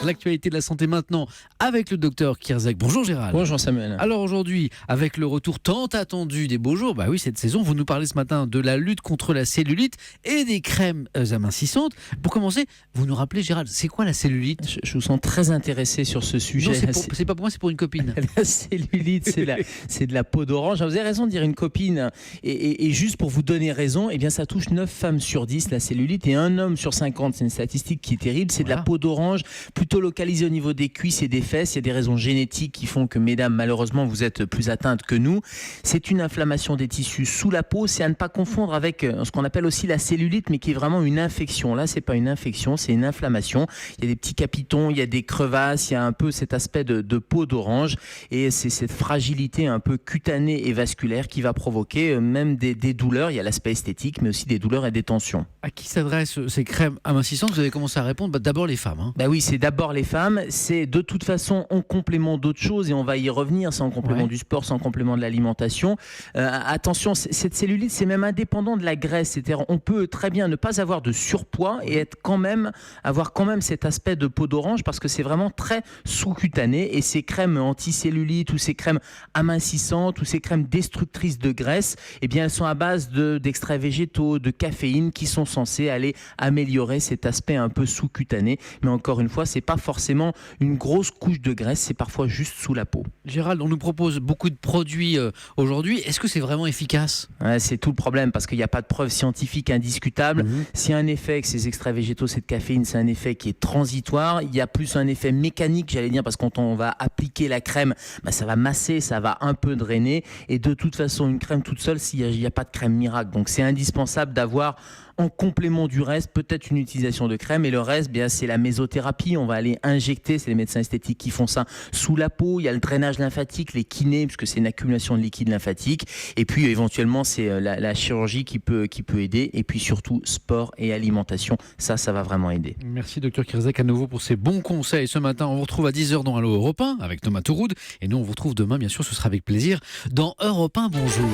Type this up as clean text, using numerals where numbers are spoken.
L'actualité de la santé maintenant avec le docteur Kierzek. Bonjour Gérald. Bonjour Samuel. Alors aujourd'hui, avec le retour tant attendu des beaux jours, bah oui, cette saison, vous nous parlez ce matin de la lutte contre la cellulite et des crèmes amincissantes. Pour commencer, vous nous rappelez Gérald, c'est quoi la cellulite? Je vous sens très intéressé sur ce sujet. Non, c'est pas pour moi, c'est pour une copine. La cellulite, c'est de la peau d'orange. Vous avez raison de dire une copine. Et juste pour vous donner raison, eh bien, ça touche 9 femmes sur 10, la cellulite, et 1 homme sur 50. C'est une statistique qui est terrible. C'est de la peau d'orange, plutôt localisée au niveau des cuisses et des fesses. Il y a des raisons génétiques qui font que, mesdames, malheureusement, vous êtes plus atteintes que nous. C'est une inflammation des tissus sous la peau. C'est à ne pas confondre avec ce qu'on appelle aussi la cellulite, mais qui est vraiment une infection. Là, c'est pas une infection, c'est une inflammation. Il y a des petits capitons, il y a des crevasses, il y a un peu cet aspect de peau d'orange. Et c'est cette fragilité un peu cutanée et vasculaire qui va provoquer même des douleurs. Il y a l'aspect esthétique, mais aussi des douleurs et des tensions. À qui s'adressent ces crèmes amincissantes? Vous avez commencé à répondre. D'abord les femmes. Bah oui, c'est d'abord les femmes. C'est de toute façon en complément d'autres choses et on va y revenir. C'est en complément du sport, c'est en complément de l'alimentation. Attention, cette cellulite, c'est même indépendant de la graisse. C'est-à-dire, on peut très bien ne pas avoir de surpoids et avoir quand même cet aspect de peau d'orange parce que c'est vraiment très sous-cutané. Et ces crèmes anti-cellulite ou ces crèmes amincissantes ou ces crèmes destructrices de graisse, eh bien, elles sont à base d'extraits végétaux, de caféine qui sont censés aller améliorer cet aspect un peu sous-cutané. Mais encore une fois, c'est pas forcément une grosse couche de graisse, c'est parfois juste sous la peau. Gérald, on nous propose beaucoup de produits aujourd'hui. Est-ce que c'est vraiment efficace? C'est tout le problème parce qu'il n'y a pas de preuve scientifique indiscutable. S'il y a un effet avec ces extraits végétaux, cette caféine, c'est un effet qui est transitoire. Il y a plus un effet mécanique, j'allais dire, parce que quand on va appliquer la crème, ça va masser, ça va un peu drainer. Et de toute façon, une crème toute seule, il n'y a pas de crème miracle. Donc c'est indispensable d'avoir en complément du reste, peut-être une utilisation de crème, et le reste, bien, c'est la mésothérapie. On va aller injecter, c'est les médecins esthétiques qui font ça sous la peau. Il y a le drainage lymphatique, les kinés, puisque c'est une accumulation de liquide lymphatique. Et puis, éventuellement, c'est la chirurgie qui peut aider. Et puis, surtout, sport et alimentation. Ça va vraiment aider. Merci, docteur Kierzek, à nouveau pour ces bons conseils. Ce matin, on vous retrouve à 10h dans Allo Europe 1 avec Thomas Touroud. Et nous, on vous retrouve demain, bien sûr, ce sera avec plaisir, dans Europe 1 Bonjour.